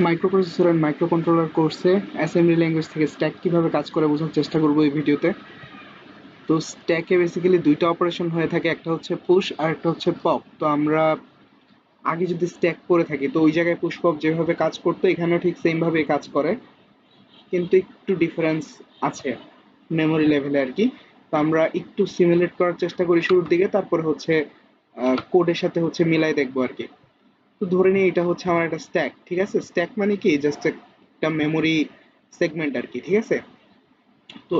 Microprocessor and microcontroller কোর্সে assembly language থেকে stack কিভাবে কাজ করে বোঝার চেষ্টা করব এই ভিডিওতে। তো স্ট্যাকে বেসিক্যালি দুইটা অপারেশন হয়ে থাকে, একটা হচ্ছে পুশ আর একটা হচ্ছে পপ। তো আমরা আগে যদি স্ট্যাক করে থাকি তো ওই জায়গায় পুশ পপ যেভাবে কাজ করতো এখানেও ঠিক সেম ভাবে কাজ করে, কিন্তু একটু ডিফারেন্স আছে মেমোরি লেভেলে আর কি। তো আমরা একটু সিমুলেট করার চেষ্টা করি শুরুর দিকে, তারপরে হচ্ছে কোডের সাথে হচ্ছে মিলাই দেখবো আর কি। তো ধরে নিই এটা হচ্ছে আমার একটা স্ট্যাক, ঠিক আছে? স্ট্যাক মানে কি, জাস্ট একটা মেমোরি সেগমেন্ট আর কি, ঠিক আছে? তো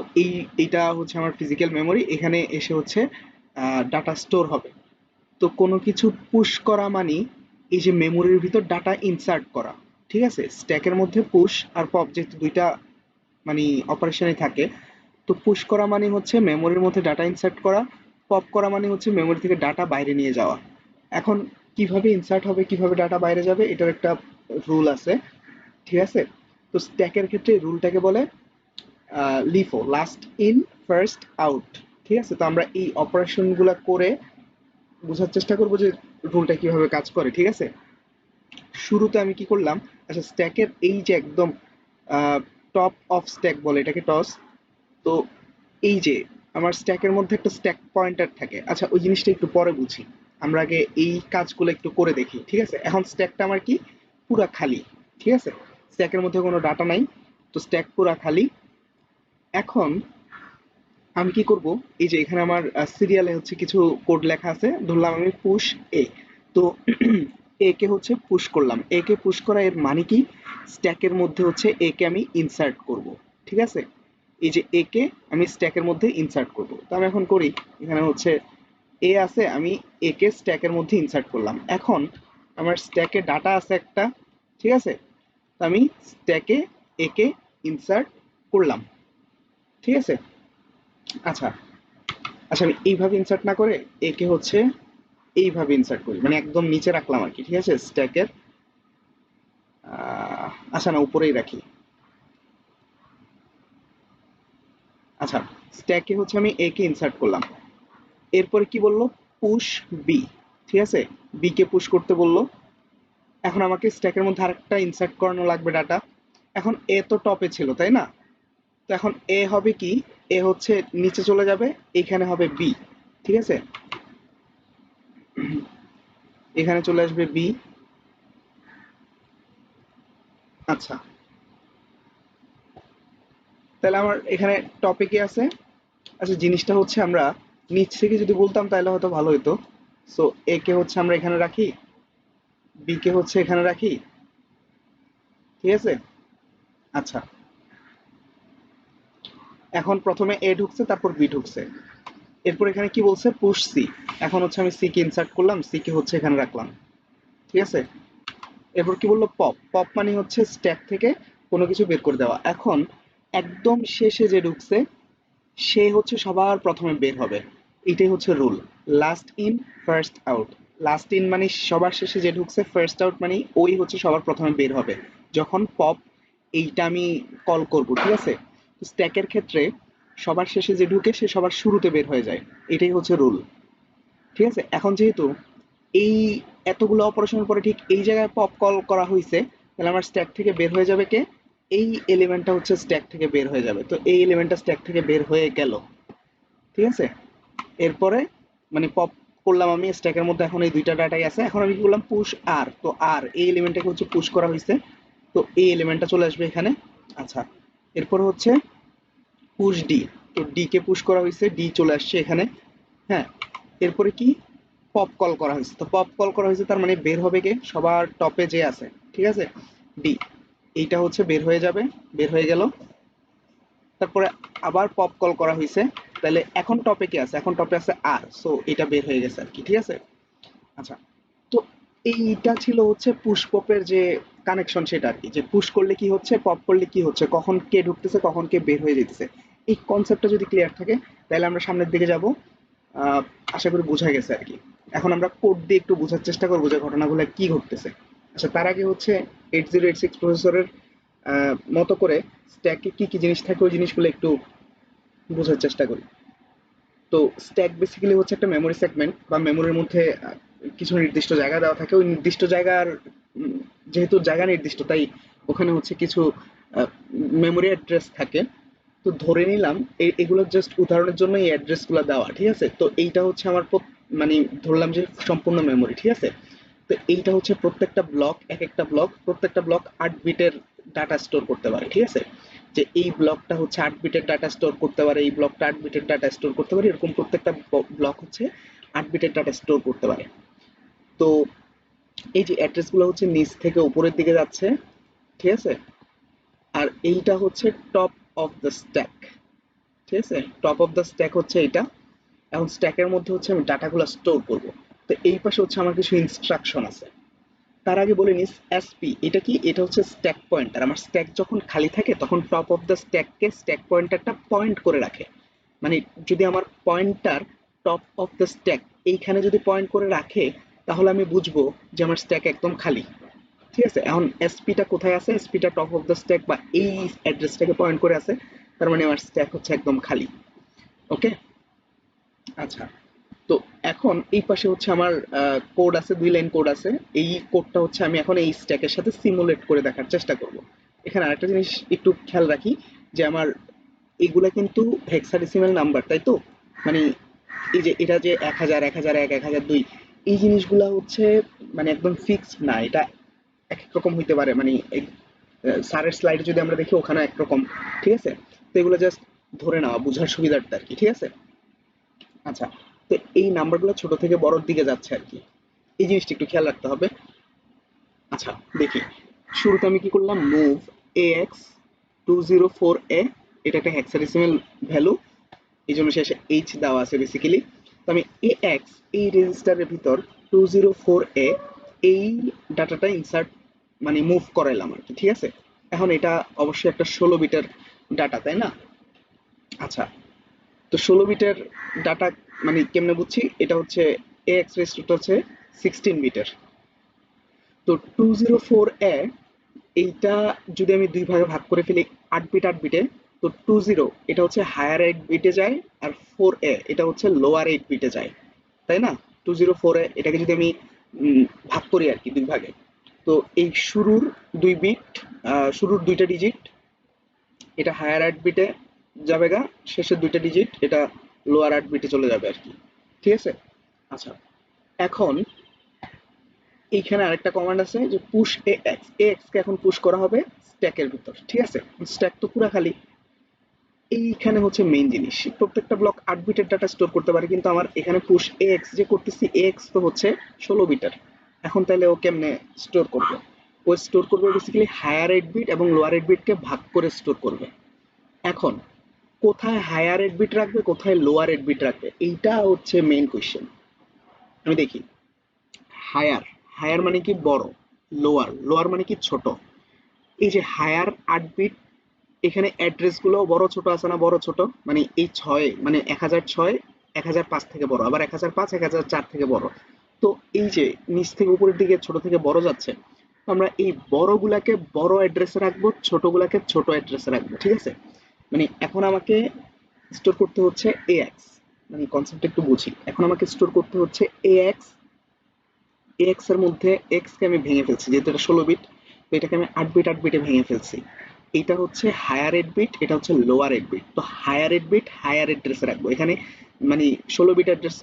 এইটা হচ্ছে আমার ফিজিক্যাল মেমোরি, এখানে এসে হচ্ছে ডাটা স্টোর হবে। তো কোনো কিছু পুশ করা মানে এই যে মেমোরির ভিতর ডাটা ইনসার্ট করা, ঠিক আছে? স্ট্যাকের মধ্যে পুশ আর পপ যেহেতু দুইটা মানে অপারেশনে থাকে, তো পুশ করা মানে হচ্ছে মেমোরির মধ্যে ডাটা ইনসার্ট করা, পপ করা মানে হচ্ছে মেমোরি থেকে ডাটা বাইরে নিয়ে যাওয়া। এখন কিভাবে ইনসার্ট হবে, কিভাবে ডাটা বাইরে যাবে, এটার একটা রুল আছে, ঠিক আছে? তো স্ট্যাকের ক্ষেত্রে রুলটাকে বলে LIFO, last in first out, ঠিক আছে? তো আমরা এই অপারেশনগুলো করে বোঝার চেষ্টা করবো যে রুলটা কিভাবে কাজ করে, ঠিক আছে? শুরুতে আমি কি করলাম, আচ্ছা স্ট্যাকের এই যে একদম টপ অফ স্ট্যাক বলে এটাকে, টস। তো এই যে আমার স্ট্যাকের মধ্যে একটা স্ট্যাক পয়েন্টার থাকে, আচ্ছা ওই জিনিসটা একটু পরে বুঝি, আমরা আগে এই কাজগুলো একটু করে দেখি, ঠিক আছে? এখন স্ট্যাকটা আমার কি, পুরা খালি, ঠিক আছে? স্ট্যাকের মধ্যে কোনো ডাটা নাই, তো স্ট্যাক পুরা খালি। এখন আমি কি করব, এই যে এখানে আমার সিরিয়ালে হচ্ছে কিছু কোড লেখা আছে, ধরলাম আমি পুশ এ। তো এ কে হচ্ছে পুশ করলাম, এ কে পুশ করা এর মানে কি, স্ট্যাকের মধ্যে হচ্ছে এ কে আমি ইনসার্ট করব, ঠিক আছে? এই যে এ কে আমি স্ট্যাকের মধ্যে ইনসার্ট করব, তো আমি এখন করি, এখানে হচ্ছে এ আছে, আমি এ কে স্ট্যাকের মধ্যে ইনসার্ট করলাম। এখন আমার স্ট্যাকে ডাটা আছে একটা, ঠিক আছে? তো আমি স্ট্যাকে এ কে ইনসার্ট করলাম, ঠিক আছে? আচ্ছা, আচ্ছা আমি এইভাবে ইনসার্ট না করে একে হচ্ছে এইভাবে ইনসার্ট করি, মানে একদম নিচে রাখলাম আর কি, ঠিক আছে? স্ট্যাকের আচ্ছা না, উপরেই রাখি। আচ্ছা, স্ট্যাকে হচ্ছে আমি এ কে ইনসার্ট করলাম, এরপরে কি বললো, পুশ বি, ঠিক আছে? বি কে পুশ করতে বললো। এখন আমাকে স্ট্যাকের মধ্যে আরেকটা ইনসার্ট করানো লাগবে ডাটা। এখন এ তো টপে ছিল তাই না? তো এখন এ হবে কি, এ হচ্ছে নিচে চলে যাবে, এখানে হবে বি, ঠিক আছে? এখানে চলে আসবে বি। আচ্ছা, তাহলে আমার এখানে টপে কি আছে? আচ্ছা জিনিসটা হচ্ছে আমরা নিচ থেকে যদি বলতাম তাহলে হয়তো ভালো হতো। সো এ কে হচ্ছে আমরা এখানে রাখি, বি কে হচ্ছে এখানে রাখি, ঠিক আছে? আচ্ছা, এখন প্রথমে এ ঢুকছে তারপর বি ঢুকছে, এরপর এখানে কি বলছে, পুশ সি। এখন হচ্ছে আমি সি কে ইনসার্ট করলাম, সি কে হচ্ছে এখানে রাখলাম, ঠিক আছে? এরপর কি বললো, পপ। পপ মানে হচ্ছে স্ট্যাক থেকে কোনো কিছু বের করে দেওয়া। এখন একদম শেষে যে ঢুকছে সে হচ্ছে সবার প্রথমে বের হবে, এটাই হচ্ছে rule, last in first out. Last in মানে সবার শেষে যে ঢুকছে, ফার্স্ট আউট মানে ওই হচ্ছে সবার প্রথমে বের হবে যখন পপ এইটা আমি কল করব, ঠিক আছে? স্ট্যাকের ক্ষেত্রে সবার শেষে যে ঢুকে সে সবার শুরুতে বের হয়ে যায়, এটাই হচ্ছে রুল, ঠিক আছে? এখন যেহেতু এই এতগুলো অপারেশনের পরে ঠিক এই জায়গায় পপ কল করা হয়েছে, তাহলে আমার স্ট্যাক থেকে বের হয়ে যাবে কে, এই এলিমেন্টটা হচ্ছে স্ট্যাক থেকে বের হয়ে যাবে। তো এই এলিমেন্টটা স্ট্যাক থেকে বের হয়ে গেল, ঠিক আছে? এরপরে মানে পপ করলাম আমি স্ট্যাকের মধ্যে, এখন এই দুইটা ডাটাই আছে। এখন আমি কি করলাম, পুশ আর, তো আর এই এলিমেন্টটাকে হচ্ছে পুশ করা হয়েছে, তো এই এলিমেন্টটা চলে আসবে এখানে। আচ্ছা, এরপর হচ্ছে পুশ ডি, তো ডি কে পুশ করা হয়েছে, ডি চলে আসছে এখানে। হ্যাঁ, এরপরে কি, পপ কল করা হয়েছে, তো পপ কল করা হয়েছে তার মানে বের হবে কে, সবার টপে যে আছে, ঠিক আছে? ডি, এইটা হচ্ছে বের হয়ে যাবে, বের হয়ে গেল। তারপরে আবার পপ কল করা হয়েছে, তাহলে এখন টপে কি আছে, এখন টপে আছে আর, সো এটা বের হয়ে গেছে আর কি, ঠিক আছে? আচ্ছা, তো এইটা ছিল হচ্ছে পুশ পপের যে কানেকশন, সেটা আর কি, যে পুশ করলে কি হচ্ছে, পপ করলে কি হচ্ছে, কখন কে ঢুকতেছে কখন কে বের হয়ে যেতেছে। এই কনসেপ্টটা যদি ক্লিয়ার থাকে তাহলে আমরা সামনের দিকে যাব। আহ, আশা করি বোঝা গেছে আর কি। এখন আমরা কোড দিয়ে একটু বোঝার চেষ্টা করবো যে ঘটনাগুলো কি ঘটতেছে। আচ্ছা, তার আগে হচ্ছে 8086 প্রসেসরের মতো করে স্ট্যাকে কি কি জিনিস থাকে ওই জিনিসগুলো একটু বোঝার চেষ্টা করি। তো স্ট্যাক বেসিক্যালি হচ্ছে একটা মেমোরি সেগমেন্ট বা মেমোরির মধ্যে কিছু নির্দিষ্ট জায়গা দেওয়া থাকে, ওই নির্দিষ্ট জায়গার যেহেতু জায়গা নির্দিষ্ট তাই ওখানে হচ্ছে কিছু মেমোরি অ্যাড্রেস থাকে। তো ধরে নিলাম এগুলো জাস্ট উদাহরণের জন্য এই অ্যাড্রেস গুলো দেওয়া, ঠিক আছে? তো এইটা হচ্ছে আমার মানে ধরলাম যে সম্পূর্ণ মেমোরি, ঠিক আছে? তো এইটা হচ্ছে প্রত্যেকটা ব্লক, এক একটা ব্লক, প্রত্যেকটা ব্লক 8 বিটের ডাটা স্টোর করতে পারে, ঠিক আছে? যে এই ব্লকটা হচ্ছে 8 বিটের ডাটা স্টোর করতে পারে, এই ব্লকটা 8 বিটের ডাটা স্টোর করতে পারে, এরকম প্রত্যেকটা ব্লক হচ্ছে 8 বিটের ডাটা স্টোর করতে পারে। তো এই যে অ্যাড্রেস গুলো হচ্ছে নিচ থেকে উপরের দিকে যাচ্ছে, ঠিক আছে? আর এইটা হচ্ছে টপ অফ দ্য স্ট্যাক, ঠিক আছে? টপ অফ দ্য স্ট্যাক হচ্ছে এইটা। এখন স্ট্যাকের মধ্যে হচ্ছে আমি ডাটাগুলো স্টোর করব। তো এই পাশে হচ্ছে আমার কিছু ইনস্ট্রাকশন আছে। তার আগে বলে নিস এসপি এটা কি? এটা হচ্ছে স্ট্যাক পয়েন্টার। আমার স্ট্যাক যখন খালি থাকে তখন টপ অফ দ্য স্ট্যাককে স্ট্যাক পয়েন্টারটা পয়েন্ট করে রাখে। মানে যদি আমার pointer top of the stack এইখানে যদি পয়েন্ট করে রাখে, তাহলে আমি বুঝবো যে আমার স্ট্যাক একদম খালি, ঠিক আছে? এখন এসপিটা কোথায় আছে? এসপিটা টপ অফ দ্য স্ট্যাক বা এই অ্যাড্রেসটাকে পয়েন্ট করে আছে, তার মানে আমার স্ট্যাক হচ্ছে একদম খালি। ওকে, আচ্ছা। তো এখন এই পাশে হচ্ছে আমার কোড আছে, 2 লাইন কোড আছে। এই কোডটা হচ্ছে আমি এখন এই স্ট্যাকের সাথে সিমুলেট করে দেখার চেষ্টা করব। এখানে আরেকটা জিনিস একটু খেয়াল রাখি যে আমার এগুলা কিন্তু হেক্সাডেসিমাল নাম্বার, তাই তো? মানে এই যে এটা যে 1000, 1001, 1002, এই জিনিসগুলা হচ্ছে মানে একদম ফিক্সড না। এটা এক এক রকম হইতে পারে। মানে স্যারের স্লাইডে যদি আমরা দেখি ওখানে একরকম, ঠিক আছে? তো এগুলো জাস্ট ধরে নেওয়া বোঝার সুবিধার্থে আর কি, ঠিক আছে? আচ্ছা, তো এই নাম্বারগুলো ছোট থেকে বড়র দিকে যাচ্ছে আর কি, এই জিনিসটা একটু খেয়াল রাখতে হবে। আচ্ছা, দেখি শুরুতে আমি কি করলাম, মুভ AX 204A, এটা একটা হেক্সাডেসিমাল ভ্যালু, এই জন্য শেষে এইচ দেওয়া আছে বেসিক্যালি। তো আমি AX এই রেজিস্টারের ভিতর 204A এই ডাটাটা ইনসার্ট মানে মুভ করাইলাম আর কি, ঠিক আছে? এখন এটা অবশ্যই একটা 16 বিটের ডাটা, তাই না? আচ্ছা, তো 16 বিটের ডাটা মানে কেমনে বুঝছি? এটা হচ্ছে AX রেজিস্টারটা হচ্ছে 16 বিটের। তো 204A এইটা যদি আমি দুই ভাগে ভাগ করে ফেলি, 8 বিট 8 বিটে, তো 20 এটা হচ্ছে হায়ার 8 বিটে যায়, আর 4A এটা হচ্ছে লোয়ার 8 বিটে যায়, তাই না? 204A এটাকে যদি আমি ভাগ করি আর কি দুই ভাগে, তো এই শুরুর 2 বিট, শুরুর দুইটা ডিজিট এটা হায়ার 8 বিটে যাবে গা, শেষের দুইটা ডিজিট এটা লোয়ার 8 বিটে চলে যাবে আর কি, ঠিক আছে? আচ্ছা, এখন এইখানে আরেকটা কমান্ড আছে যে পুশ AX, AX কে এখন পুশ করা হবে স্ট্যাকের ভিতর, ঠিক আছে? স্ট্যাক তো পুরো খালি। এইখানে হচ্ছে মেইন জিনিস, প্রত্যেকটা ব্লক 8 বিটের ডাটা স্টোর করতে পারে, কিন্তু আমার এখানে পুশ AX যে করতেছি, AX তো হচ্ছে 16 বিটের। এখন তাহলে ও কেমনে স্টোর করবে? ও স্টোর করবে বেসিক্যালি হায়ার 8 বিট এবং লোয়ার 8 বিটকে ভাগ করে স্টোর করবে। এখন কোথায় হায়ার 8 বিট রাখবে, কোথায় লোয়ার 8 বিট রাখবে, এইটা হচ্ছে মেইন কোয়েশ্চেন। আমি দেখি, হায়ার, হায়ার মানে কি বড়, লোয়ার, লোয়ার মানে কি ছোট। এই যে হায়ার 8 বিট, এখানে অ্যাড্রেস গুলো বড় ছোট আছে না? বড় ছোট, মানে এই 6 মানে 1006 1005 থেকে বড়, আবার 1005 1004 থেকে বড়। তো এই যে নিচ থেকে উপরের দিকে ছোট থেকে বড় যাচ্ছে, তো আমরা এই বড়গুলাকে বড় অ্যাড্রেসে রাখবো, ছোটগুলাকে ছোট অ্যাড্রেসে রাখবো, ঠিক আছে? মানে এখন আমাকে স্টোর করতে হচ্ছে AX, মানে কনসেপ্ট একটু বুঝি। এখন আমাকে স্টোর করতে হচ্ছে AX, এক্স এর মধ্যে এক্স কে আমি ভেঙে ফেলছি, যেহেতু এটা 16 বিট, তো এটাকে আমি 8 বিট 8 বিটে ভেঙে ফেলছি। এটা হচ্ছে হায়ার 8 বিট, এটা হচ্ছে লোয়ার 8 বিট। তো হায়ার 8 বিট হায়ার অ্যাড্রেসে রাখবো এখানে, মানে 16 বিট অ্যাড্রেস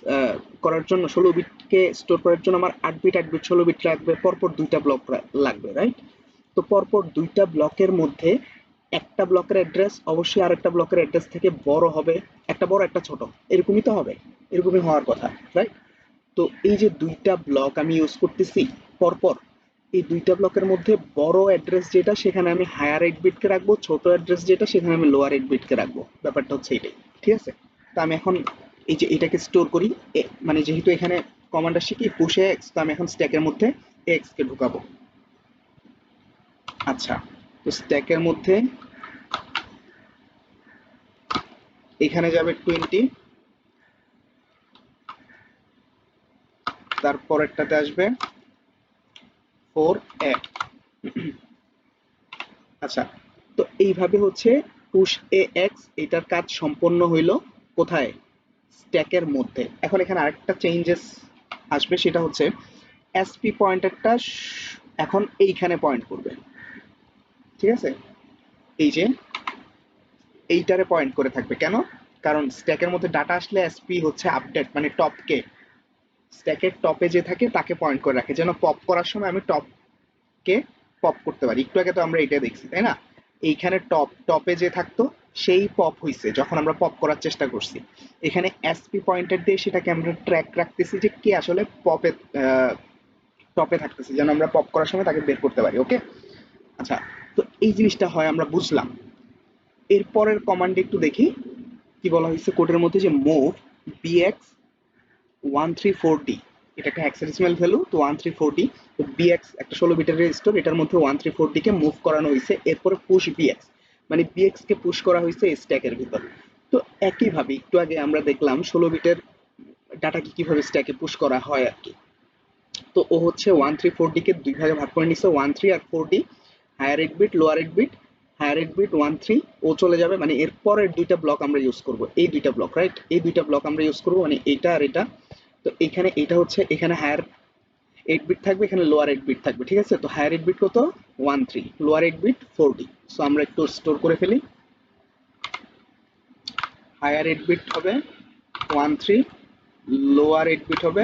করার জন্য, 16 বিটকে স্টোর করার জন্য আমার 8 বিট 8 বিট 16 বিট রাখবে, পরপর দুইটা ব্লক লাগবে, রাইট? তো পরপর দুইটা ব্লকের মধ্যে একটা ব্লকের অ্যাড্রেস অবশ্যই আরেকটা ব্লকের অ্যাড্রেস থেকে বড় হবে, একটা বড় একটা ছোট, এরকমই তো হবে, এরকমই হওয়ার কথা, রাইট? তো এই যে দুইটা ব্লক আমি ইউজ করতেছি পরপর, এই দুইটা ব্লকের মধ্যে বড় অ্যাড্রেস যেটা সেখানে আমি হায়ার 8 বিটকে রাখবো, ছোট অ্যাড্রেস যেটা সেখানে আমি লোয়ার 8 বিটকে রাখবো। ব্যাপারটা হচ্ছে এটাই, ঠিক আছে? তো আমি এখন এই যে এটাকে স্টোর করি, মানে যেহেতু এখানে কমান্ড আসছে কি পুশ এক্স, তো আমি এখন স্ট্যাকের মধ্যে এক্স কে ঢুকাবো। আচ্ছা, তো স্ট্যাকের মধ্যে এখানে যাবে 20, তারপরেরটাতে আসবে 4A। আচ্ছা, তো এইভাবে হচ্ছে পুশ AX এটার কাজ সম্পন্ন হইলো কোথায়? স্ট্যাকের মধ্যে। এখন এখানে আরেকটা চেঞ্জেস আসবে, সেটা হচ্ছে এসপি পয়েন্টারটা এখন এইখানে পয়েন্ট করবে, ঠিক আছে? এই যে এইটারে পয়েন্ট করে থাকবে কেন? কারণ স্ট্যাকের মধ্যে ডাটা আসলে এসপি হচ্ছে আপডেট, মানে টপকে, স্ট্যাকের টপে যে থাকে তাকে পয়েন্ট করে রাখে, যেন পপ করার সময় আমি টপকে পপ করতে পারি। একটু আগে তো আমরা এটা দেখছি, তাই না? এইখানে টপে যে থাকতো সেই পপ হইছে যখন আমরা পপ করার চেষ্টা করছি। এখানে এসপি পয়েন্টার দিয়ে সেটাকে আমরা ট্র্যাক রাখতেছি যে কে আসলে পপে টপে থাকতেছে, যেন আমরা পপ করার সময় তাকে বের করতে পারি। ওকে, আচ্ছা, তো এই জিনিসটা হয় আমরা বুঝলাম। এরপরের কমান্ড একটু দেখি কি বলা হয়েছে কোডের মধ্যে, যে মুভ বিএক্স 134D, এটা একটা হেক্সাডেসিমাল ভ্যালু, তো 134D, তো বিএক্স একটা 16 বিটের রেজিস্টার, এটার মধ্যে 134D কে মুভ করানো হয়েছে। এরপরে পুশ বিএক্স, মানে বিএক্স কে পুশ করা হয়েছে স্ট্যাকের ভিতর। তো একইভাবে একটু আগে আমরা দেখলাম 16 বিটের ডাটাকে কিভাবে স্ট্যাকে পুশ করা হয় আর কি। তো ও হচ্ছে 134D কে দুই ভাগে ভাগ করে নিচ্ছে, 13 আর 4D, higher 8 bit lower 8 bit. Higher 8 bit 13 ও চলে যাবে, মানে এর পরের দুইটা ব্লক আমরা ইউজ করব, এই দুইটা ব্লক, রাইট? এই দুইটা ব্লক আমরা ইউজ করব, মানে এইটা আর এটা। তো এখানে এটা হচ্ছে, এখানে হায়ার 8 বিট থাকবে, এখানে লোয়ার 8 বিট থাকবে, ঠিক আছে? তো হায়ার 8 বিট কত? 13, লোয়ার 8 বিট 4D। সো আমরা একটু স্টোর করে ফেলি। হায়ার 8 বিট হবে 13, লোয়ার 8 বিট হবে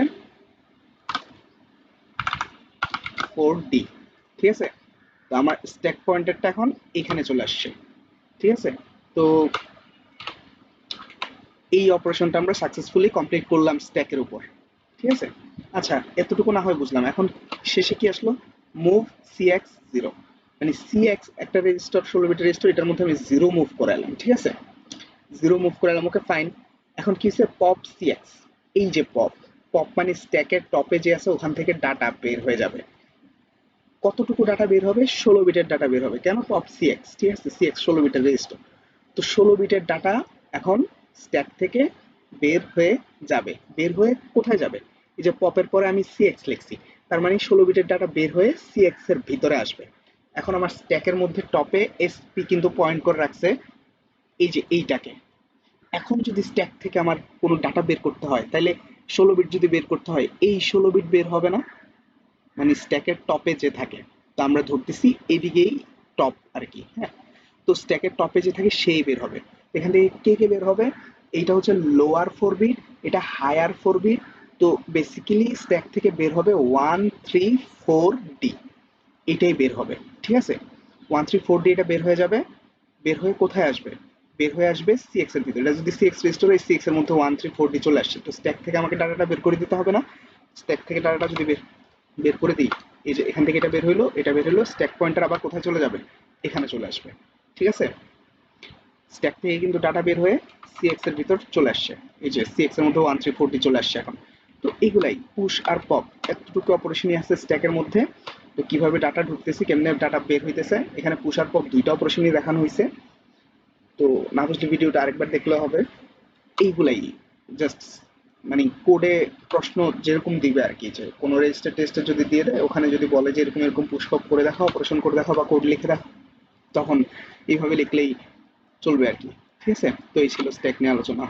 4D, ঠিক আছে? তো আমার স্ট্যাক পয়েন্টারটা এখন এখানে চলে আসছে, ঠিক আছে? তো এই অপারেশনটা আমরা সাকসেসফুলি কমপ্লিট করলাম স্ট্যাকের উপর, ঠিক আছে? আচ্ছা, এতটুকু না হয় বুঝলাম, এখন শেষে কি আসলো? মুভ সিএক্স 0, মানে সিএক্স একটা রেজিস্টার 16 বিটের রেজিস্টার, এটার মধ্যে আমি 0 মুভ করালাম, ঠিক আছে? 0 মুভ করালাম, ওকে ফাইন। এখন কি হচ্ছে? পপ সিএক্স, এই যে পপ, পপ মানে স্ট্যাকের টপে যে আছে ওখান থেকে ডাটা বের হয়ে যাবে। কতটুকু ডাটা বের হবে? 16 বিটের ডাটা বের হবে। কেন? পপ সিএক্স, ঠিক আছে? সিএক্স 16 বিটের রেজিস্টার। তো 16 বিটের ডাটা এখন স্ট্যাক থেকে বের হয়ে যাবে। বের হয়ে কোথায় যাবে? এই যে পপের পরে আমি সিএক্স লিখছি, তার মানে 16 বিটের ডাটা বের হয়ে সিএক্স এর ভিতরে আসবে। এখন আমার স্ট্যাকের মধ্যে টপে এসপি কিন্তু পয়েন্ট করে রাখছে এই যে এইটাকে। এখন যদি স্ট্যাক থেকে আমার কোনো ডাটা বের করতে হয়, তাহলে 16 বিট যদি বের করতে হয়, এই 16 বিট বের হবে না, মানে স্ট্যাকের টপে যে থাকে। তো আমরা ধরতেছি এদিকেই টপ আর কি, হ্যাঁ? তো স্ট্যাকের টপে যে থাকে সেই বের হবে। এখান থেকে কে কে বের হবে? এইটা হচ্ছে লোয়ার 4 বিট, এটা হায়ার 4 বিট। তো বেসিক্যালি স্ট্যাক থেকে বের হবে 134D, এটাই বের হবে, ঠিক আছে? 134D এটা বের হয়ে যাবে। বের হয়ে কোথায় আসবে? বের হয়ে আসবে সিএক্স এর ভিতরে। এটা যদি সিএক্স রেজিস্টার হয়, সিএক্স এর মধ্যে 134D চলে আসছে, তো স্ট্যাক থেকে আমাকে ডাটাটা বের করে দিতে হবে না? স্ট্যাক থেকে ডাটাটা যদি বের বের করে দিই, এই যে এখান থেকে এটা বের হইলো, এটা বের হইলো, স্ট্যাক পয়েন্টার আবার কোথায় চলে যাবে? এখানে চলে আসবে, ঠিক আছে? স্ট্যাক থেকে কিন্তু ডাটা বের হয়ে সিএক্স এর ভিতর চলে আসছে। এই যে সিএক্স এর মধ্যে 134D চলে আসছে এখন। তো এগুলাই পুশ আর পপ, এতটুকু অপারেশনই আছে স্ট্যাকের মধ্যে। তো কিভাবে ডাটা ঢুকতেছে, কেমনে ডাটা বের হইতেছে, এখানে পুশ আর পপ দুইটা অপারেশনই দেখানো হয়েছে। তো না বুঝলে ভিডিওটা আরেকবার দেখলে হবে। এইগুলাই জাস্ট, মানে কোডে প্রশ্ন যেরকম দিবে আর কি, যে কোনো রেজিস্টার টেস্টে যদি দিয়ে দেয়, ওখানে যদি বলে যে এরকম এরকম পুশ পপ করে দেখাও, অপারেশন করে দেখাও বা কোড লিখে দেখাও, তখন এইভাবে লিখলেই চলবে আর কি, ঠিক আছে? তো এই ছিল স্ট্যাক নিয়ে আলোচনা।